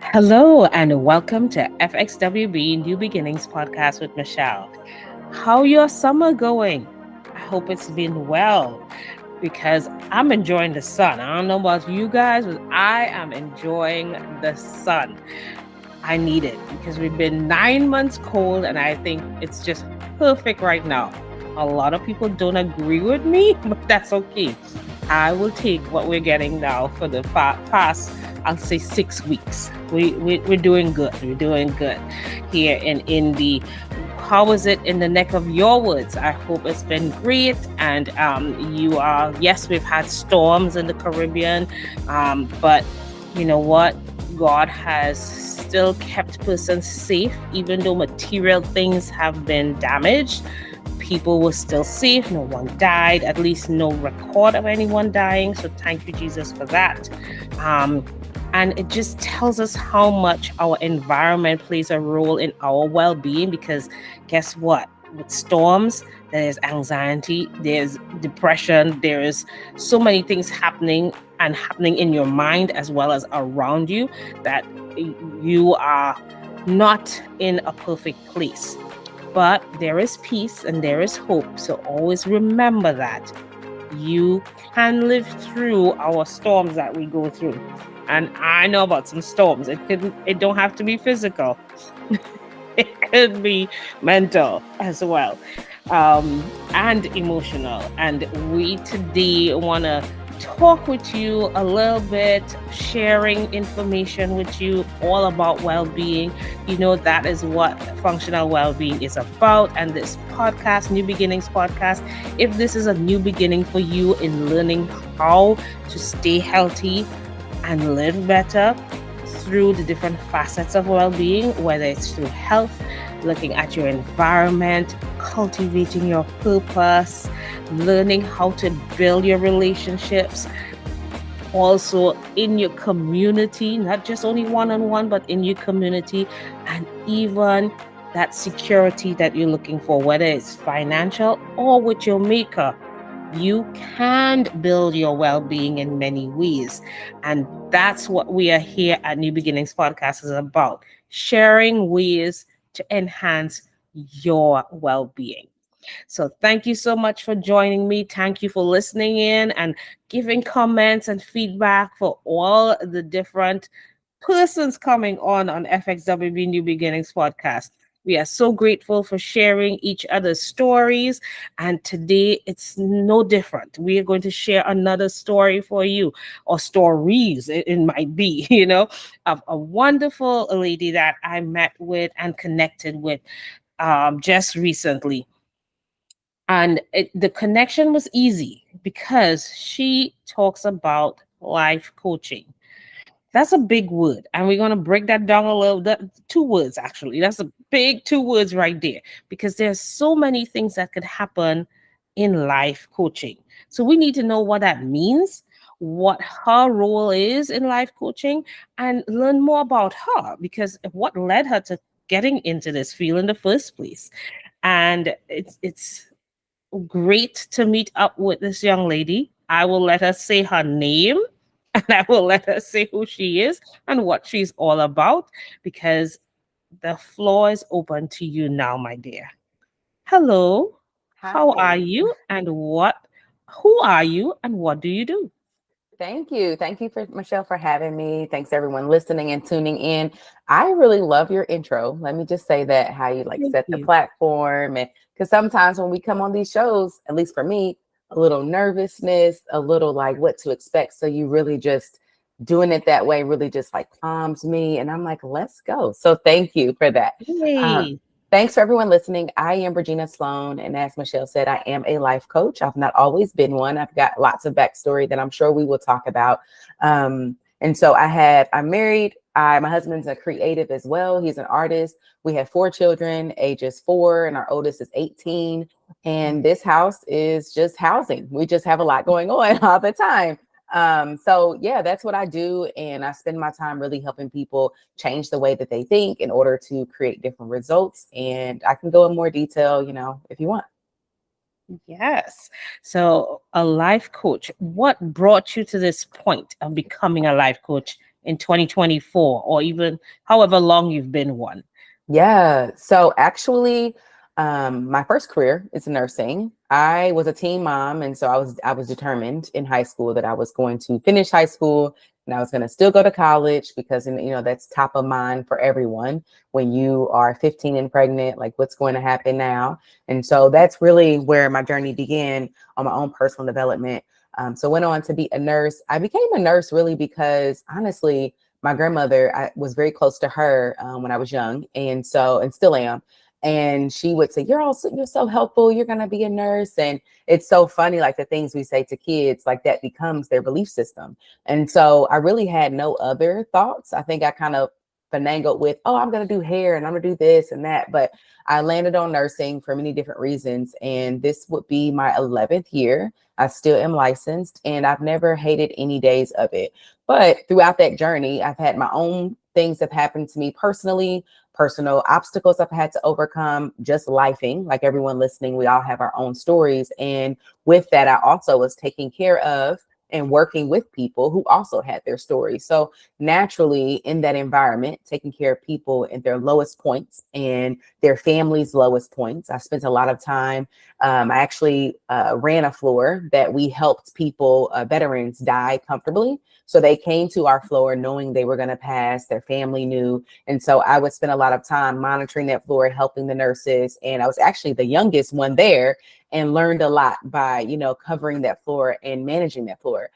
Hello and welcome to FXWB New Beginnings podcast with Michelle. How your summer going? I hope it's been well because I'm enjoying the sun. I don't know about you guys, but I am enjoying the sun. I need it because we've been 9 months cold and I think it's just perfect right now. A lot of people don't agree with me, but that's okay. I will take what we're getting now for the past, I'll say 6 weeks. We're doing good. We're doing good here in Indy. How is it in the neck of your woods? I hope it's been great. And you are, yes, we've had storms in the Caribbean, but you know what? God has still kept persons safe, even though material things have been damaged. People were still safe. No one died, at least no record of anyone dying. So thank you, Jesus, for that. And it just tells us how much our environment plays a role in our well-being, because guess what? With storms, there's anxiety, there's depression, there's so many things happening in your mind as well as around you, that you are not in a perfect place. But there is peace and there is hope. So always remember that you can live through our storms that we go through. And I know about some storms. It don't have to be physical. It could be mental as well, and emotional. And we today want to talk with you a little bit, sharing information with you all about well-being. You know, that is what functional well-being is about. And this podcast, New Beginnings podcast, if this is a new beginning for you in learning how to stay healthy and live better through the different facets of well-being, whether it's through health, looking at your environment, cultivating your purpose, learning how to build your relationships, also in your community, not just only one-on-one, but in your community, and even that security that you're looking for, whether it's financial or with your maker. You can build your well-being in many ways. And that's what we are here at New Beginnings Podcast is about, sharing ways to enhance your well-being. So thank you so much for joining me. Thank you for listening in and giving comments and feedback for all the different persons coming on FXWB New Beginnings podcast. We are so grateful for sharing each other's stories. And today it's no different. We are going to share another story for you, or stories, it might be, of a wonderful lady that I met with and connected with just recently. And the connection was easy because she talks about life coaching. That's a big word. And we're going to break that down a little. Two words, actually. That's a big two words right there, because there's so many things that could happen in life coaching. So we need to know what that means, what her role is in life coaching, and learn more about her, because what led her to getting into this field in the first place. And it's great to meet up with this young lady. I will let her say her name and I will let her say who she is and what she's all about, because the floor is open to you now, my dear. Hello, how are Hi. you who are you and what do you do? Thank you. Thank you for Michelle for having me. Thanks everyone listening and tuning in. I really love your intro. Let me just say that how you like Thank set the you. platform, and because sometimes when we come on these shows, at least for me, a little nervousness, a little like what to expect. So you really just doing it that way really just like calms me and I'm like, let's go. So thank you for that. Um, Hey. Thanks for everyone listening. I am Regina Sloan, and as Michelle said, I am a life coach. I've not always been one. I've got lots of backstory that I'm sure we will talk about. And so I'm married. My husband's a creative as well. He's an artist. We have 4 children, ages 4, and our oldest is 18. And this house is just housing. We just have a lot going on all the time. So yeah, that's what I do. And I spend my time really helping people change the way that they think in order to create different results. And I can go in more detail, if you want. Yes. So, a life coach, what brought you to this point of becoming a life coach in 2024, or even however long you've been one? Yeah. So actually, my first career is nursing. I was a teen mom, and so I was determined in high school that I was going to finish high school and I was going to still go to college because that's top of mind for everyone when you are 15 and pregnant. Like, what's going to happen now? And so that's really where my journey began on my own personal development. So went on to be a nurse. I became a nurse really because honestly, my grandmother, I was very close to her when I was young, and still am. And she would say, you're so helpful. You're going to be a nurse. And it's so funny, like the things we say to kids, like that becomes their belief system. And so I really had no other thoughts. I think I kind of finagled with, oh, I'm going to do hair and I'm going to do this and that. But I landed on nursing for many different reasons. And this would be my 11th year. I still am licensed and I've never hated any days of it. But throughout that journey, I've had my own things that have happened to me personally, personal obstacles I've had to overcome, just lifing. Like everyone listening, we all have our own stories. And with that, I also was taking care of and working with people who also had their stories. So naturally, in that environment, taking care of people at their lowest points and their family's lowest points, I spent a lot of time. I actually ran a floor that we helped people, veterans, die comfortably. So they came to our floor knowing they were going to pass, their family knew. And so I would spend a lot of time monitoring that floor, helping the nurses. And I was actually the youngest one there and learned a lot by, covering that floor and managing that floor,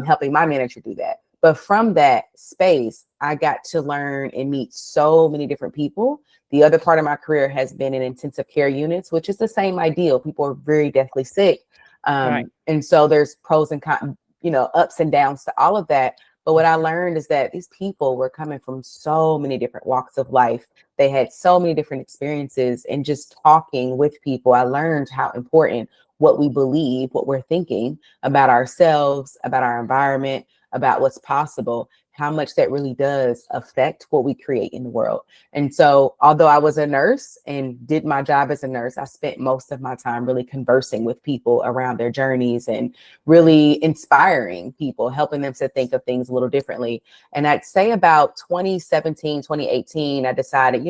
helping my manager do that. But from that space, I got to learn and meet so many different people. The other part of my career has been in intensive care units, which is the same ideal. People are very deathly sick. Right. And so there's pros and cons, ups and downs to all of that. But what I learned is that these people were coming from so many different walks of life. They had so many different experiences, and just talking with people, I learned how important what we believe, what we're thinking about ourselves, about our environment, about what's possible, how much that really does affect what we create in the world. And so, although I was a nurse and did my job as a nurse, I spent most of my time really conversing with people around their journeys and really inspiring people, helping them to think of things a little differently. And I'd say about 2017, 2018, I decided,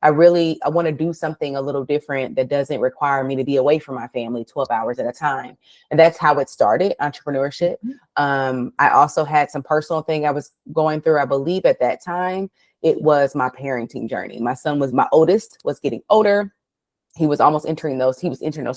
I want to do something a little different that doesn't require me to be away from my family 12 hours at a time. And that's how it started, entrepreneurship. I also had some personal thing I was going through. I believe at that time, it was my parenting journey. My oldest was getting older. He was entering those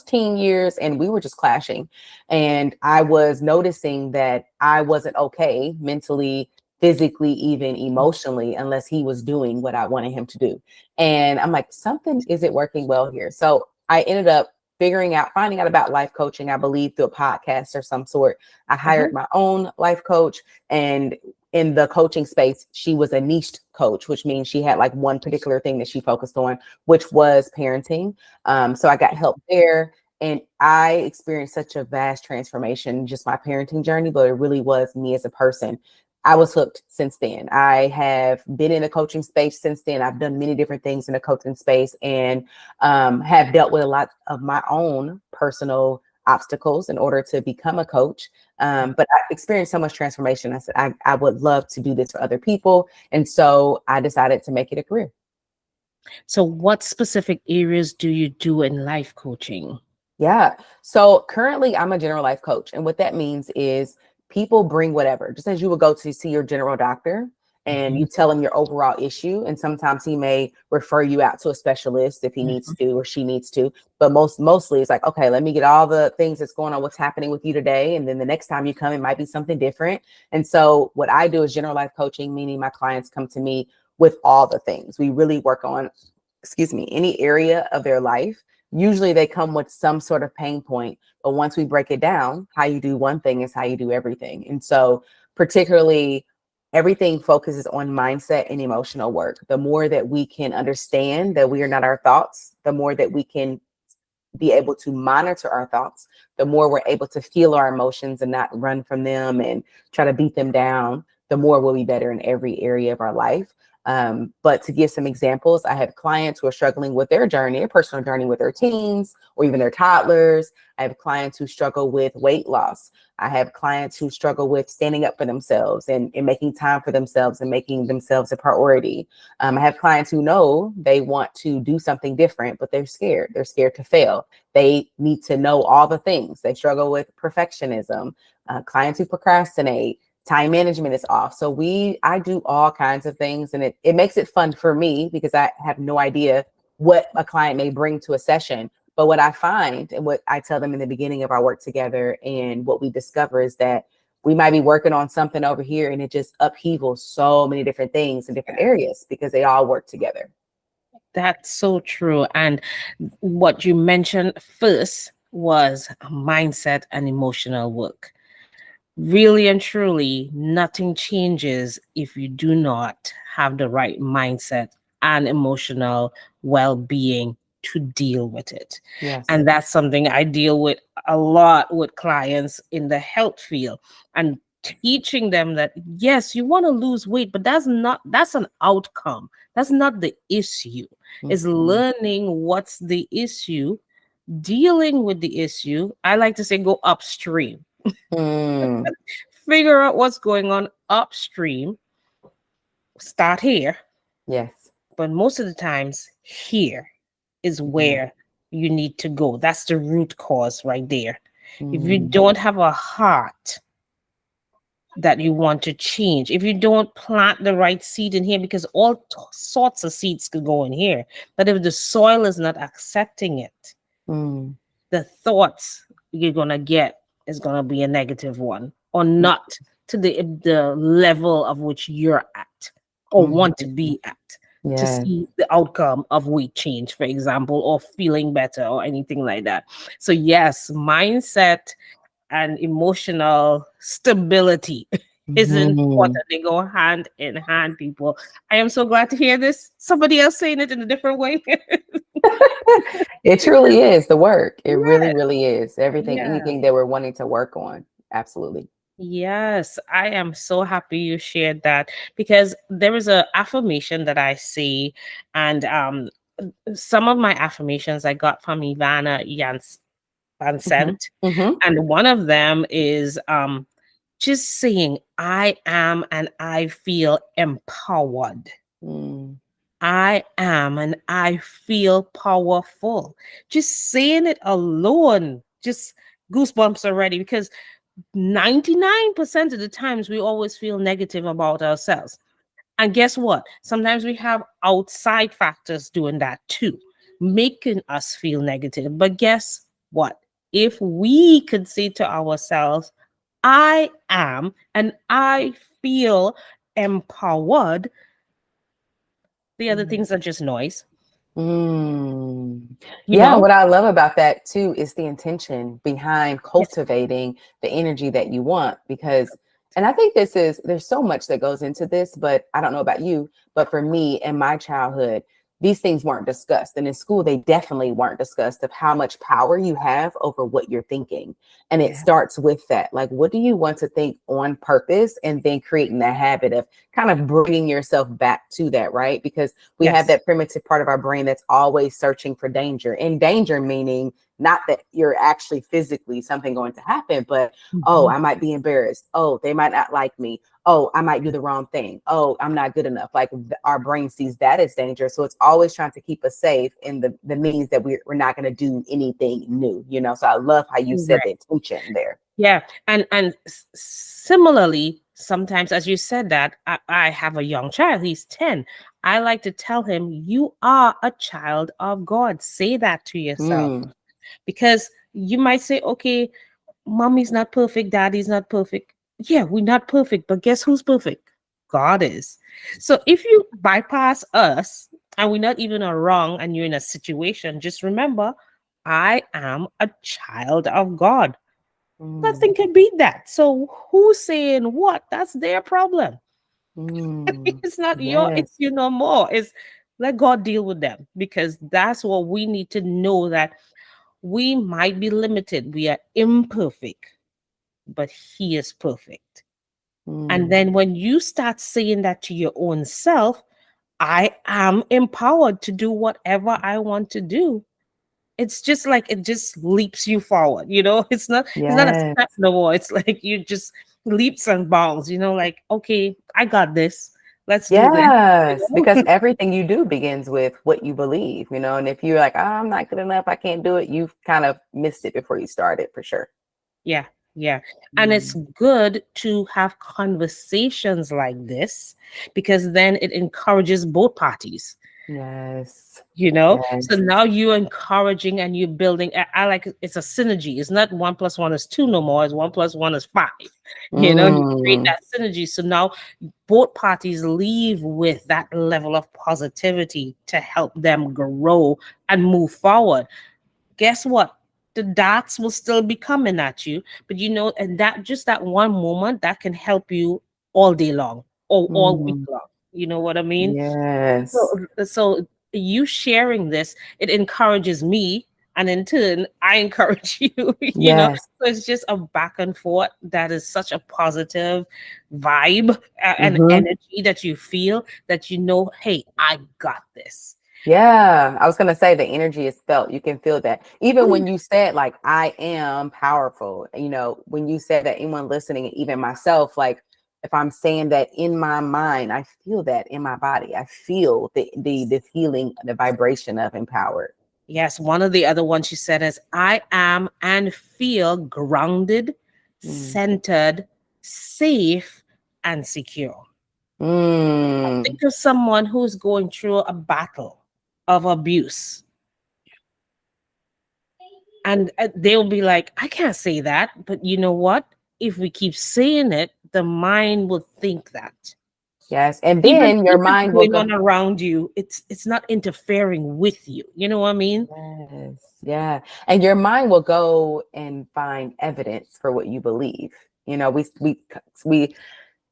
teen years, and we were just clashing. And I was noticing that I wasn't okay mentally, physically, even emotionally, unless he was doing what I wanted him to do. And I'm like, something isn't working well here. So I ended up finding out about life coaching, I believe through a podcast or some sort. I hired my own life coach, and in the coaching space, she was a niche coach, which means she had like one particular thing that she focused on, which was parenting. So I got help there, and I experienced such a vast transformation, just my parenting journey, but it really was me as a person. I was hooked since then. I have been in the coaching space since then. I've done many different things in the coaching space, and have dealt with a lot of my own personal obstacles in order to become a coach. But I experienced so much transformation. I said, I would love to do this for other people. And so I decided to make it a career. So, what specific areas do you do in life coaching? Yeah. So currently I'm a general life coach. And what that means is people bring whatever, just as you would go to see your general doctor and you tell him your overall issue. And sometimes he may refer you out to a specialist if he needs to or she needs to. But mostly it's like, okay, let me get all the things that's going on, what's happening with you today. And then the next time you come, it might be something different. And so what I do is general life coaching, meaning my clients come to me with all the things. We really work on, any area of their life. Usually they come with some sort of pain point, but once we break it down, how you do one thing is how you do everything. And so particularly everything focuses on mindset and emotional work. The more that we can understand that we are not our thoughts, the more that we can be able to monitor our thoughts, the more we're able to feel our emotions and not run from them and try to beat them down, the more we'll be better in every area of our life. But to give some examples, I have clients who are struggling with their journey, a personal journey with their teens or even their toddlers. I have clients who struggle with weight loss. I have clients who struggle with standing up for themselves and making time for themselves and making themselves a priority. I have clients who know they want to do something different, but they're scared. They're scared to fail. They need to know all the things. They struggle with perfectionism. Clients who procrastinate, time management is off. So I do all kinds of things, and it makes it fun for me because I have no idea what a client may bring to a session. But what I find and what I tell them in the beginning of our work together and what we discover is that we might be working on something over here and it just upheavals so many different things in different areas because they all work together. That's so true. And what you mentioned first was mindset and emotional work. Really and truly, nothing changes if you do not have the right mindset and emotional well being to deal with it. Yes. And that's something I deal with a lot with clients in the health field and teaching them that, yes, you want to lose weight, but that's an outcome. That's not the issue. It's Mhm. learning what's the issue, dealing with the issue. I like to say go upstream, Mm. figure out what's going on upstream, start here, Yes. but most of the times here is Mhm. where you need to go. That's the root cause right there. If you Mm. don't have a heart that you want to change, if you don't plant the right seed in here, because all sorts of seeds could go in here, but if the soil is not accepting it, Mm. the thoughts you're gonna get is gonna be a negative one, or not to the level of which you're at or want to Mhm. be at, to Yes. see the outcome of weight change, for example, or feeling better or anything like that. So yes, mindset and emotional stability is Mhm. important. They go hand in hand, people. I am so glad to hear this. Somebody else saying it in a different way. It truly is the work. It really, Yes, really is. Everything, yeah. anything that we're wanting to work on. Absolutely. Yes, I am so happy you shared that, because there is a affirmation that I see, and some of my affirmations I got from Ivana Jans Mhm. Vincent, Mhm. and one of them is just saying I am and I feel empowered. Mm. I am and I feel powerful. Just saying it alone, just goosebumps already, because 99% of the times we always feel negative about ourselves. And guess what? Sometimes we have outside factors doing that too, making us feel negative. But guess what? If we could say to ourselves, I am and I feel empowered, the other Mm. things are just noise, Mm. you Yeah, know? what I love about that too is the intention behind Yes. cultivating the energy that you want. Because, and I think there's so much that goes into this, but I don't know about you, but for me in my childhood, these things weren't discussed. And in school, they definitely weren't discussed of how much power you have over what you're thinking. And it Yeah. starts with that. Like, what do you want to think on purpose? And then creating the habit of kind of bringing yourself back to that, right? Because we have Yes. that primitive part of our brain that's always searching for danger, and danger meaning not that you're actually physically something going to happen, but oh, Mhm. I might be embarrassed. Oh, they might not like me. Oh, I might do the wrong thing. Oh, I'm not good enough. Like our brain sees that as danger. So it's always trying to keep us safe in the means that we're not going to do anything new, you know? So I love how you said the Correct. intention there. Yeah, and similarly, sometimes as you said that, I have a young child. He's 10. I like to tell him, "You are a child of God." Say that to yourself, Mm. because you might say, "Okay, mommy's not perfect, daddy's not perfect." Yeah, we're not perfect, but guess who's perfect? God is. So if you bypass us and we're not even wrong, and you're in a situation, just remember, I am a child of God. Mm. Nothing can beat that. So who's saying what? That's their problem. Mm. It's not your Yes. issue no more. It's let God deal with them, because that's what we need to know, that we might be limited. We are imperfect, but He is perfect. And Mm. then when you start saying that to your own self, I am empowered to do whatever I want to do. It's just like it just leaps you forward, it's not a Yes. step no more. It's like you just leaps and bounds, like, okay, I got this. Let's do this. Yes, you because know? everything you do begins with what you believe, and if you're like, oh, I'm not good enough, I can't do it, you've kind of missed it before you started for sure. Yeah, yeah. And it's Mm. good to have conversations like this because then it encourages both parties. Yes. So Yes. now you're encouraging and you're building. I like it's a synergy. It's not 1 plus 1 is 2 no more. It's 1 plus 1 is 5. You create Mm. that synergy. So now both parties leave with that level of positivity to help them grow and move forward. Guess what? The dots will still be coming at you, but and that just that one moment that can help you all day long or all week Mm. long. You know what I mean? Yes. So you sharing this, it encourages me, and in turn, I encourage you. Yes. So it's just a back and forth that is such a positive vibe and Hmm. energy that you feel that hey, I got this. Yeah, I was gonna say the energy is felt. You can feel that. Even Oh, when you said like I am powerful, when you said that, anyone listening, even myself, like if I'm saying that in my mind, I feel that in my body. I feel the feeling, the vibration of empowered. yes, one of the other ones she said is I am and feel grounded, Mm. centered, safe, and secure. Mm. Think of someone who's going through a battle of abuse, and they'll be like, I can't say that. But you know what? If we keep saying it, the mind will think that. Yes. And Even then your if it's mind will going go. on around you, it's not interfering with you. You know what I mean? Yes, yeah. And your mind will go and find evidence for what you believe. We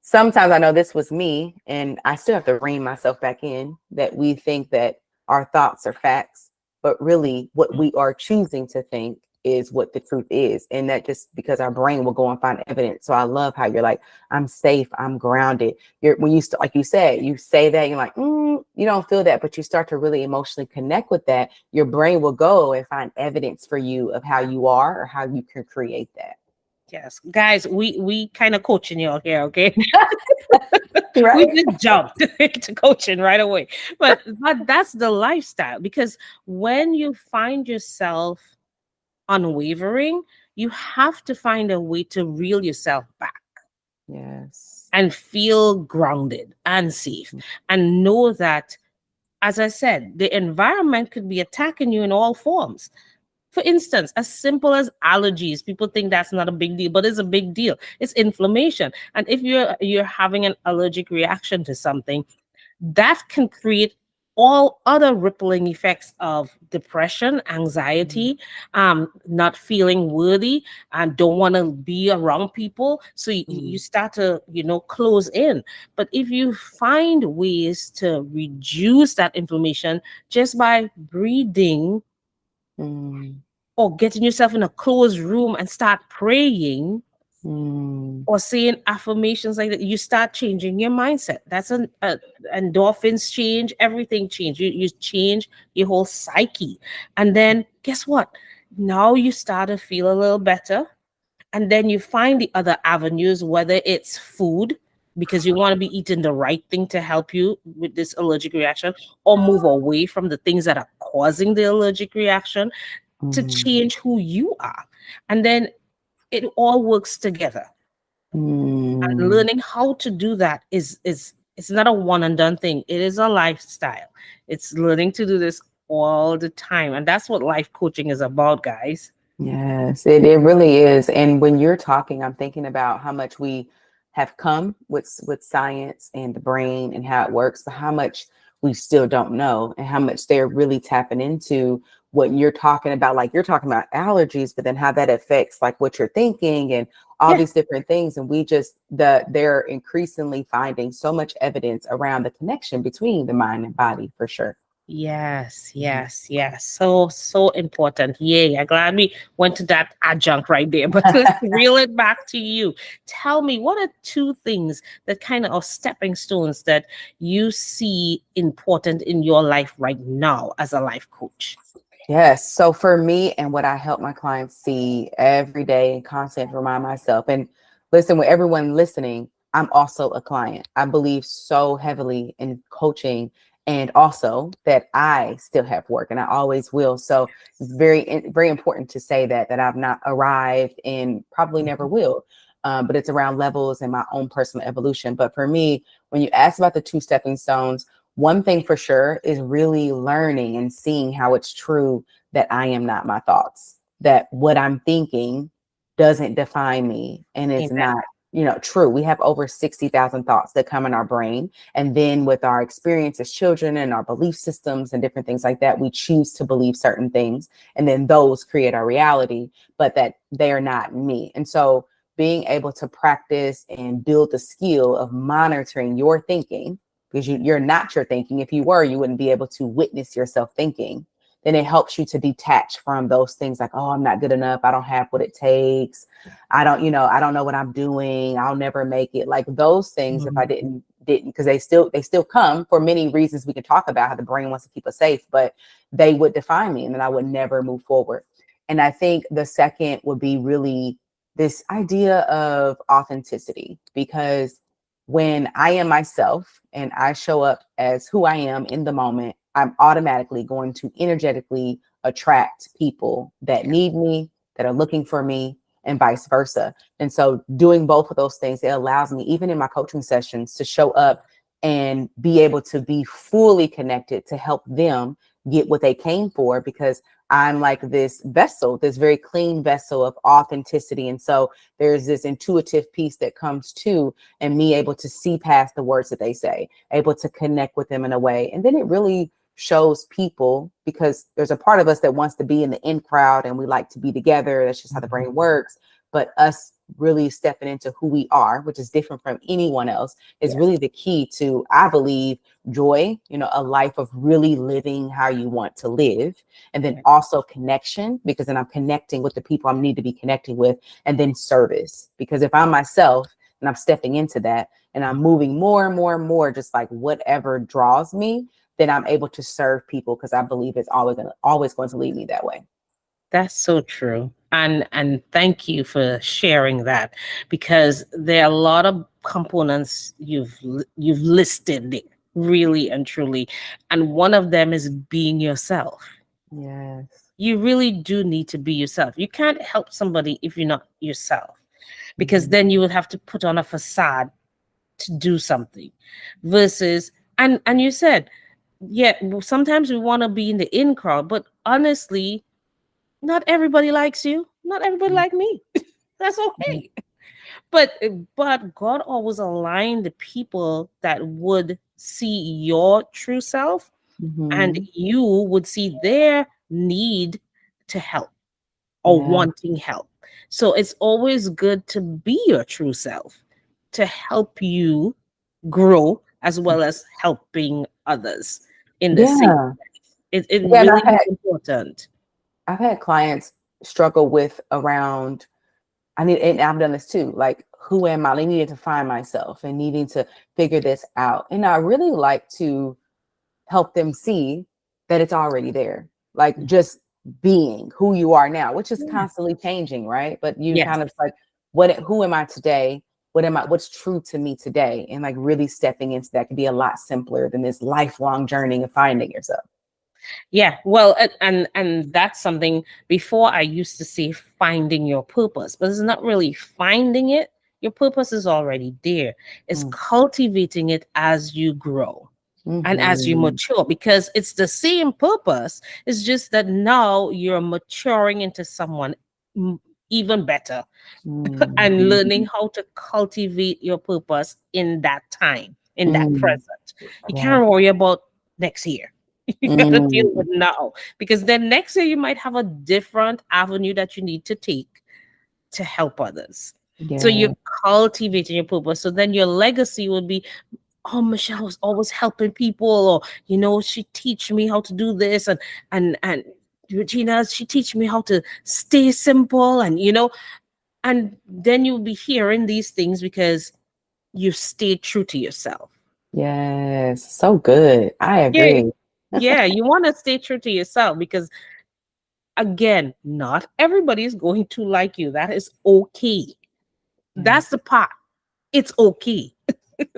sometimes, I know this was me, and I still have to rein myself back in, that we think that our thoughts are facts, but really what we are choosing to think is what the truth is. And that just because our brain will go and find evidence. So I love how you're like, I'm safe, I'm grounded. When you like you said, you say that, you're like, you don't feel that, but you start to really emotionally connect with that. Your brain will go and find evidence for you of how you are or how you can create that. Yes, guys, we kind of coaching you here, okay? We Right? just jumped into coaching right away, but that's the lifestyle because when you find yourself unwavering, you have to find a way to reel yourself back Yes. and feel grounded and safe and know that, as I said, the environment could be attacking you in all forms. For instance, as simple as allergies, people think that's not a big deal, but it's a big deal. It's inflammation. And if you're having an allergic reaction to something, that can create all other rippling effects of depression, Mm. anxiety, not feeling worthy, and don't want to be around people. So you Mm. start to, close in. But if you find ways to reduce that inflammation just by breathing Mm. or getting yourself in a closed room and start praying Mm. or saying affirmations like that, you start changing your mindset. That's an endorphins change, everything change. You change your whole psyche, and then guess what? Now you start to feel a little better, and then you find the other avenues, whether it's food because you want to be eating the right thing to help you with this allergic reaction, or move away from the things that are causing the allergic reaction to Mm. change who you are, and then it all works together. And Mm. learning how to do that is it's not a one and done thing. It is a lifestyle. It's learning to do this all the time, and that's what life coaching is about, guys. Yes, it really is. And when you're talking, I'm thinking about how much we have come with science and the brain and how it works, but how much we still don't know, and how much they're really tapping into what you're talking about. Like you're talking about allergies, but then how that affects like what you're thinking and all Yeah. these different things. And they're increasingly finding so much evidence around the connection between the mind and body for sure. Yes, Mhm. yes, yes. So, so important. Yay. I'm glad we went to that adjunct right there. But let's reel it back to you. Tell me, what are two things that kind of are stepping stones that you see important in your life right now as a life coach? Yes. So for me and what I help my clients see every day and constantly remind myself, and listen, with everyone listening, I'm also a client. I believe so heavily in coaching and also that I still have work and I always will. So it's very important to say that I've not arrived and probably never will. But it's around levels and my own personal evolution. But for me, when you ask about the two stepping stones, one thing for sure is really learning and seeing how it's true that I am not my thoughts, that what I'm thinking doesn't define me and it's Amen. not, true. We have over 60,000 thoughts that come in our brain. And then with our experience as children and our belief systems and different things like that, we choose to believe certain things. And then those create our reality, but that they are not me. And so being able to practice and build the skill of monitoring your thinking, because you're not your thinking. If you were, you wouldn't be able to witness yourself thinking. Then it helps you to detach from those things like, oh, I'm not good enough. I don't have what it takes. I don't know what I'm doing. I'll never make it. Like those things, if I Mhm. didn't, because they still come for many reasons we can talk about how the brain wants to keep us safe, but they would define me and then I would never move forward. And I think the second would be really this idea of authenticity, because when I am myself and I show up as who I am in the moment, I'm automatically going to energetically attract people that need me, that are looking for me, and vice versa. And so, doing both of those things, it allows me, even in my coaching sessions, to show up and be able to be fully connected to help them get what they came for, because I'm like this vessel, this very clean vessel of authenticity. And so, there's this intuitive piece that comes to and me able to see past the words that they say, able to connect with them in a way. And then it really shows people, because there's a part of us that wants to be in the in crowd and we like to be together. That's just how the brain works. But us really stepping into who we are, which is different from anyone else, is Yes. really the key to, I believe, joy, a life of really living how you want to live. And then Yes. also connection, because then I'm connecting with the people I need to be connecting with. And then service, because if I'm myself, and I'm stepping into that and I'm moving more and more and more, just like whatever draws me, then I'm able to serve people, because I believe it's always going to lead me that way. That's so true. And thank you for sharing that, because there are a lot of components you've listed there, really and truly. And one of them is being yourself. Yes. You really do need to be yourself. You can't help somebody if you're not yourself, because Mhm. then you would have to put on a facade to do something versus and you said, yeah, sometimes we want to be in the in crowd, but honestly, not everybody likes you. Not everybody like me. That's Mhm. okay. But God always aligned the people that would see your true self, and Mhm. you would see their need to help or Yeah. wanting help. So it's always good to be your true self, to help you grow as well as helping others in the same. Yeah. It Yeah. And really is important. I've had clients struggle with around, and I've done this too, like, who am I? They needed to find myself and needing to figure this out. And I really like to help them see that it's already there. Like just being who you are now, which is Yes. constantly changing, right? But you Yes. kind of like, who am I today? What's true to me today? And like really stepping into that can be a lot simpler than this lifelong journey of finding yourself. Yeah, well, and that's something. Before I used to say finding your purpose, but it's not really finding it. Your purpose is already there. It's cultivating it as you grow and as you Mm-hmm. mature, because it's the same purpose. It's just that now you're maturing into someone m- even better, and learning Mm-hmm. how to cultivate your purpose in that time, in that Mm. present. You Yes. can't worry about next year. You gotta deal with Mm. now, because then next year you might have a different avenue that you need to take to help others. So Yeah. you're cultivating your purpose. So then your legacy will be oh, Michelle was always helping people, or she teach me how to do this, and Regina, she teach me how to stay simple, and then you'll be hearing these things because you stay true to yourself. Yes, so good. I Yeah, agree. yeah, you want to stay true to yourself because, again, not everybody is going to like you. That is okay. Yeah. That's the part. It's okay.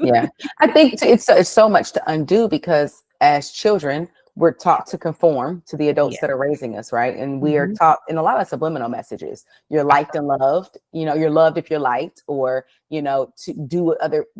Yeah, I think it's so much to undo because as children, we're taught to conform to the adults Yeah. that are raising us, right? And we are Hmm. taught in a lot of subliminal messages. You're liked and loved. You're loved if you're liked, or to do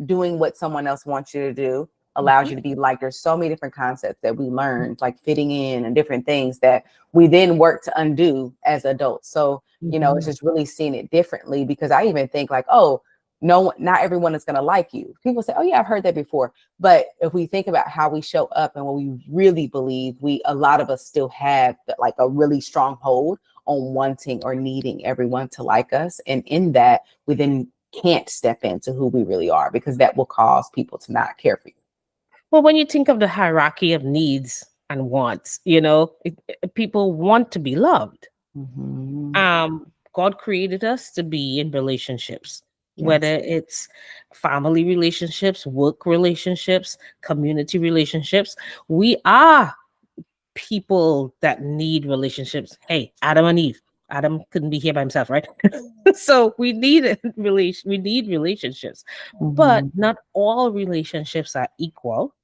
doing what someone else wants you to do allows Hmm. you to be liked. There's so many different concepts that we learned, like fitting in and different things that we then work to undo as adults. So it's Hmm. just really seeing it differently because I even think like, oh, no, not everyone is going to like you. People say, oh yeah, I've heard that before. But if we think about how we show up and what we really believe, a lot of us still have like a really strong hold on wanting or needing everyone to like us. And in that, we then can't step into who we really are because that will cause people to not care for you. Well, when you think of the hierarchy of needs and wants, people want to be loved. Mm-hmm. God created us to be in relationships, Yes. whether it's family relationships, work relationships, community relationships. We are people that need relationships. Hey, Adam and Eve. Adam couldn't be here by himself, right? So we need we need relationships, but Mm-hmm. not all relationships are equal,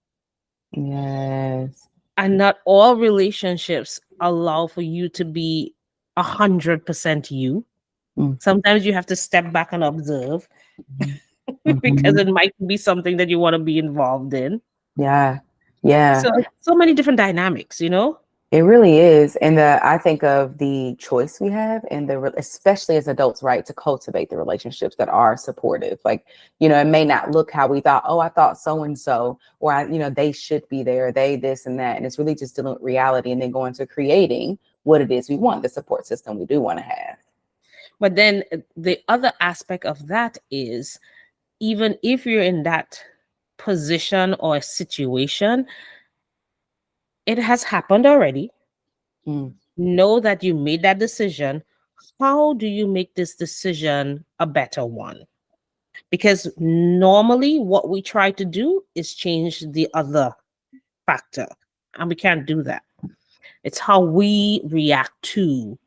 Yes. and not all relationships allow for you to be 100% you. Sometimes you have to step back and observe because Mm-hmm. it might be something that you want to be involved in. Yeah. Yeah. So many different dynamics. It really is. And I think of the choice we have and especially as adults, right, to cultivate the relationships that are supportive. Like, it may not look how we thought, oh, I thought so and so, or they should be there, they, this and that. And it's really just dealing with reality and then going to creating what it is we want, the support system we do want to have. But then the other aspect of that is, even if you're in that position or situation, it has happened already. Mm, Know that you made that decision. How do you make this decision a better one? Because normally what we try to do is change the other factor, and we can't do that. It's how we react to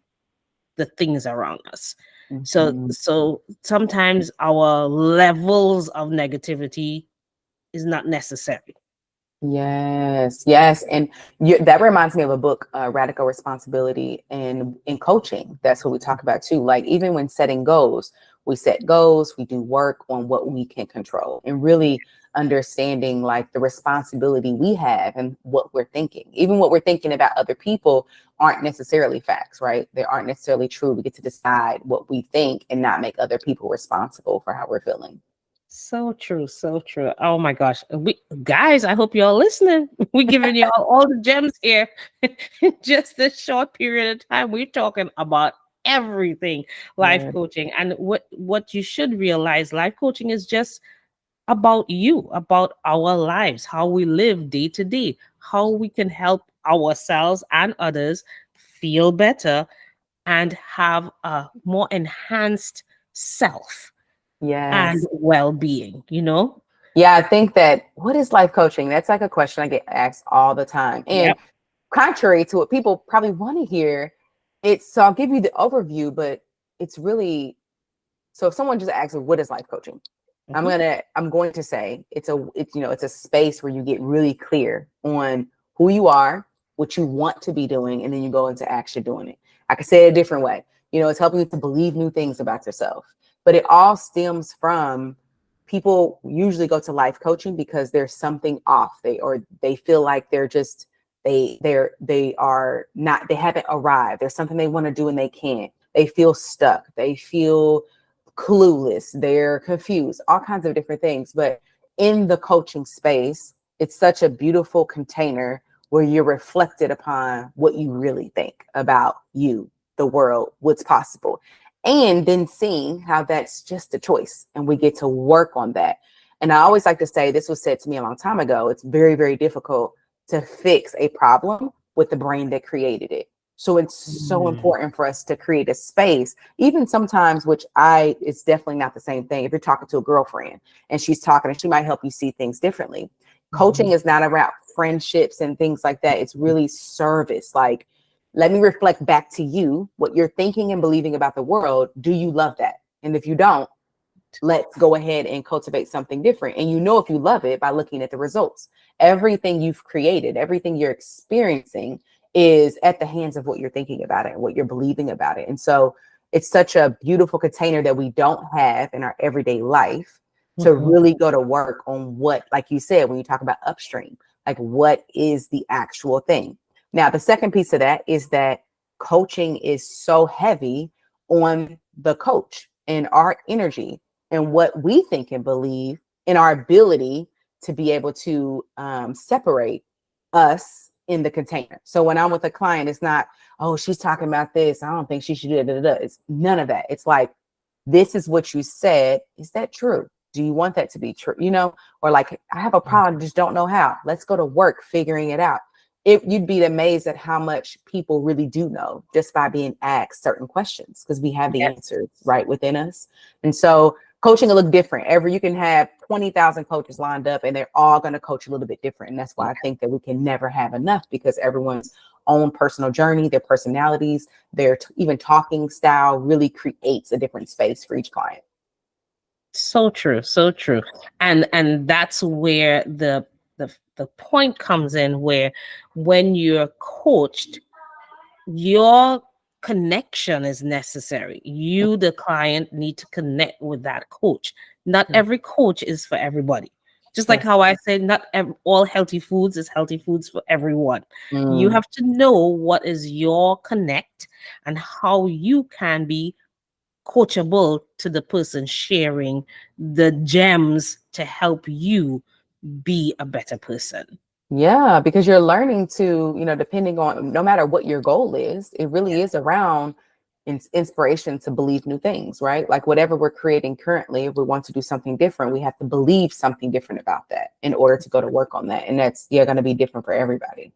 the things around us. mhm. So sometimes our levels of negativity is not necessary. Yes, yes, and that reminds me of a book, Radical Responsibility, and in coaching, that's what we talk about too. Like even when setting goals, we set goals, we do work on what we can control, and really understanding like the responsibility we have and what we're thinking. Even what we're thinking about other people aren't necessarily facts, right? They aren't necessarily true. We get to decide what we think and not make other people responsible for how we're feeling. So true, so true. Oh my gosh. Guys, I hope y'all listening. We're giving y'all all the gems here in just this short period of time. We're talking about everything life Yeah. coaching. And what you should realize, life coaching is just about you, about our lives, how we live day to day, how we can help ourselves and others feel better and have a more enhanced self and Yes. well-being. Yeah, I think that what is life coaching? That's like a question I get asked all the time. And Yep. contrary to what people probably want to hear, so I'll give you the overview, but it's really so if someone just asks, what is life coaching? Mhm. I'm going to say it's a space where you get really clear on who you are, what you want to be doing, and then you go into action doing it. I could say it a different way. It's helping you to believe new things about yourself. But it all stems from people usually go to life coaching because there's something off. They feel like they're just they are not, they haven't arrived. There's something they want to do and they can't. They feel stuck. They feel clueless, they're confused, all kinds of different things. But in the coaching space, it's such a beautiful container where you're reflected upon what you really think about you, the world, what's possible, and then seeing how that's just a choice and we get to work on that. And I always like to say, this was said to me a long time ago, it's very, very difficult to fix a problem with the brain that created it. So it's so Mm. important for us to create a space, even sometimes, it's definitely not the same thing. If you're talking to a girlfriend and she's talking and she might help you see things differently. Coaching Mhm. is not about friendships and things like that. It's really service. Like, let me reflect back to you what you're thinking and believing about the world. Do you love that? And if you don't, let's go ahead and cultivate something different. And you know, if you love it by looking at the results, everything you've created, everything you're experiencing is at the hands of what you're thinking about it and what you're believing about it. And so it's such a beautiful container that we don't have in our everyday life to Mhm. really go to work on what, like you said, when you talk about upstream, like what is the actual thing. Now, the second piece of that is that coaching is so heavy on the coach and our energy and what we think and believe in our ability to be able to separate us in the container. So when I'm with a client, it's not, oh, she's talking about this, I don't think she should do it. It's none of that. It's like, this is what you said. Is that true? Do you want that to be true? You know, or like, I have a problem, just don't know how. Let's go to work figuring it out. You'd be amazed at how much people really do know just by being asked certain questions, because we have the Yes. answers right within us. And so coaching will look different. You can have 20,000 coaches lined up and they're all going to coach a little bit different. And that's why I think that we can never have enough, because everyone's own personal journey, their personalities, their even talking style really creates a different space for each client. So true, so true. And that's where the point comes in, where when you're coached, your connection is necessary. You, the client, need to connect with that coach. Not Mm, every coach is for everybody. Just like that's how I said, not all healthy foods is healthy foods for everyone. You mm, have to know what is your connect and how you can be coachable to the person sharing the gems to help you be a better person. yeah, because you're learning to, depending on no matter what your goal is, it really Yes. is around inspiration to believe new things, right? Like whatever we're creating currently, if we want to do something different, we have to believe something different about that in order to go to work on that. And that's, yeah, going to be different for everybody.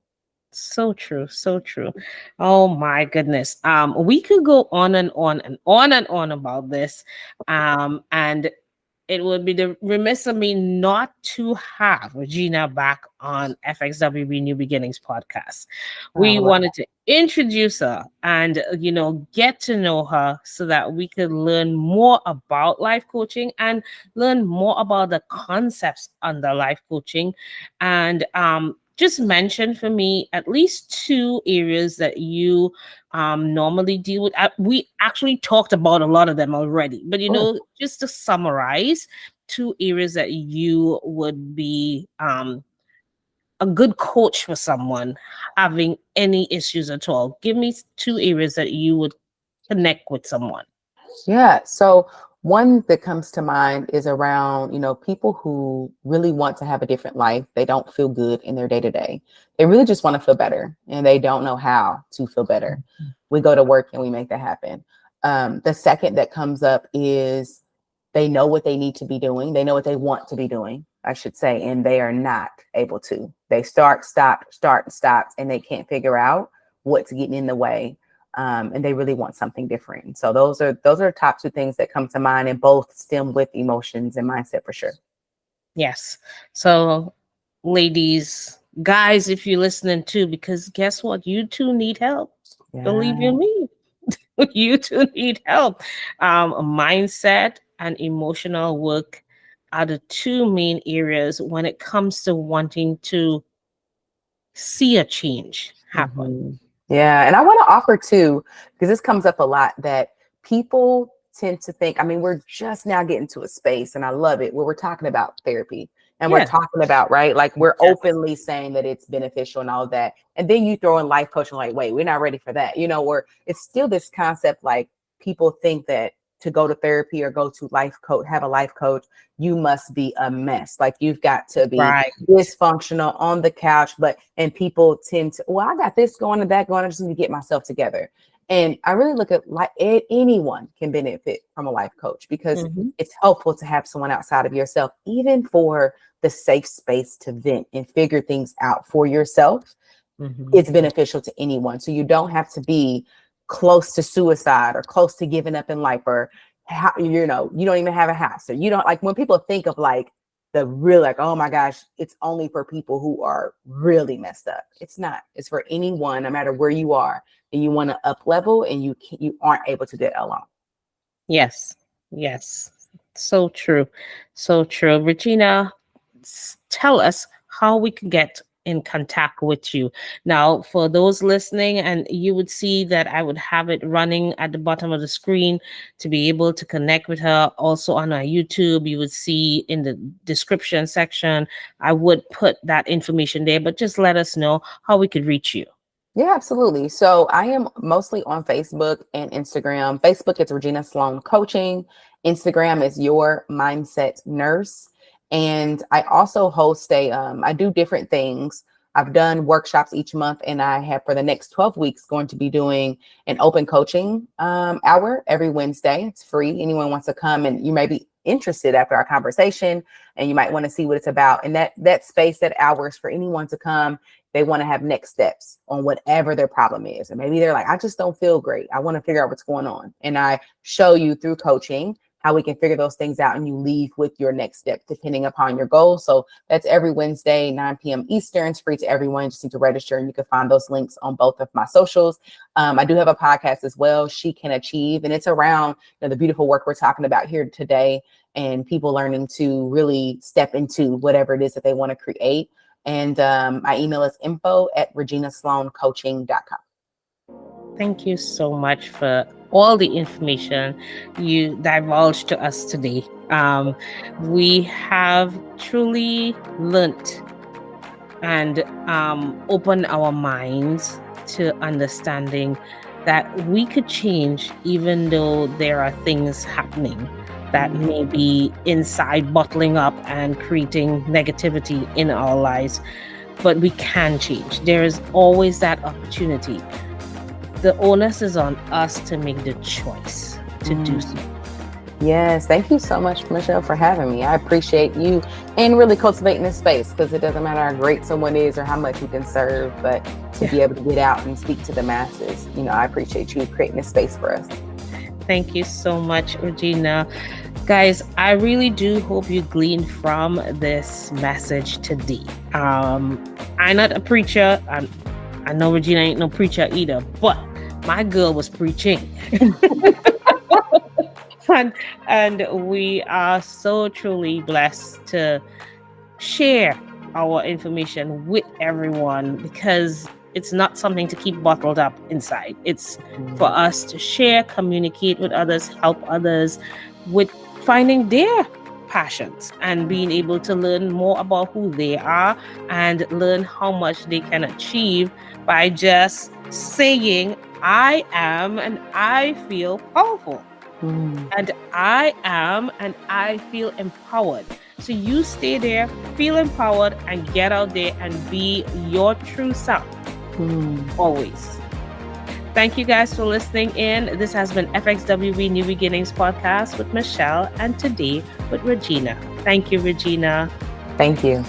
So true, so true. Oh my goodness. We could go on and on and on and on about this. And it would be the remiss of me not to have Regina back on FXWB New Beginnings podcast. I We would love wanted to introduce her and, get to know her so that we could learn more about life coaching and learn more about the concepts under life coaching. And just mention for me at least two areas that you normally deal with. We actually talked about a lot of them already, but that. just to summarize, two areas that you would be a good coach for someone having any issues at all. Give me two areas that you would connect with someone. Yeah. So one that comes to mind is around, people who really want to have a different life. They don't feel good in their day to day. They really just want to feel better and they don't know how to feel better. We go to work and we make that happen. The second that comes up is they know what they need to be doing. They know what they want to be doing, I should say, and they are not able to. They start, stop, and they can't figure out what's getting in the way, and they really want something different. So those are top two things that come to mind, and both stem with emotions and mindset for sure. Yes. So, ladies, guys, if you're listening too, because guess what? You too need help. Believe Yeah. you me, you too need help. Mindset and emotional work are the two main areas when it comes to wanting to see a change happen. Mhm. Yeah. And I want to offer too, because this comes up a lot, that people tend to think, I mean, we're just now getting to a space, and I love it, where we're talking about therapy and we're Yeah. talking about, right? Like we're Yes. openly saying that it's beneficial and all that. And then you throw in life coaching, like, wait, we're not ready for that, or it's still this concept, like people think that to go to therapy or go to have a life coach, you must be a mess. Like you've got to be Right. dysfunctional on the couch, and people tend to, well, I got this going and that going, I just need to get myself together. And I really look at like anyone can benefit from a life coach because Mm-hmm. it's helpful to have someone outside of yourself, even for the safe space to vent and figure things out for yourself. Mm-hmm. It's beneficial to anyone. So you don't have to be close to suicide or close to giving up in life, or you don't even have a house, or you don't, like, when people think of like the real, like, oh my gosh, it's only for people who are really messed up. It's not. It's for anyone, no matter where you are, and you want to up level, and you aren't able to do it alone. Yes. Yes. So true. So true. Regina, tell us how we can get in contact with you. Now, for those listening, and you would see that I would have it running at the bottom of the screen to be able to connect with her. Also on our YouTube, you would see in the description section, I would put that information there, but just let us know how we could reach you. Yeah, absolutely. So I am mostly on Facebook and Instagram. Facebook, it's Regina Sloan Coaching. Instagram is Your Mindset Nurse. And I also host I do different things. I've done workshops each month, and I have, for the next 12 weeks, going to be doing an open coaching hour every Wednesday. It's free. Anyone wants to come, and you may be interested after our conversation, and you might want to see what it's about. And that space, that hour, is for anyone to come. They want to have next steps on whatever their problem is. And maybe they're like, I just don't feel great. I want to figure out what's going on. And I show you through coaching how we can figure those things out, and you leave with your next step depending upon your goal. So that's every Wednesday, 9 p.m. Eastern. It's free to everyone. You just need to register, and you can find those links on both of my socials. I do have a podcast as well, She Can Achieve, and it's around the beautiful work we're talking about here today, and people learning to really step into whatever it is that they want to create. And my email is info@reginasloancoaching.com. Thank you so much for all the information you divulged to us today. We have truly learnt and opened our minds to understanding that we could change, even though there are things happening that may be inside, bottling up and creating negativity in our lives. But we can change. There is always that opportunity. The onus is on us to make the choice to do so. Yes. Thank you so much, Michelle, for having me. I appreciate you and really cultivating this space, because it doesn't matter how great someone is or how much you can serve, but to be able to get out and speak to the masses. I appreciate you creating this space for us. Thank you so much, Regina. Guys, I really do hope you glean from this message today. I'm not a preacher. I know Regina ain't no preacher either, but my girl was preaching. and we are so truly blessed to share our information with everyone, because it's not something to keep bottled up inside. It's for us to share, communicate with others, help others with finding their passions and being able to learn more about who they are and learn how much they can achieve by just saying, I am and I feel powerful. And I am and I feel empowered. So you stay there, feel empowered, and get out there and be your true self. Always. Thank you guys for listening in. This has been FXWB New Beginnings podcast with Michelle, and today with Regina. Thank you, Regina. Thank you.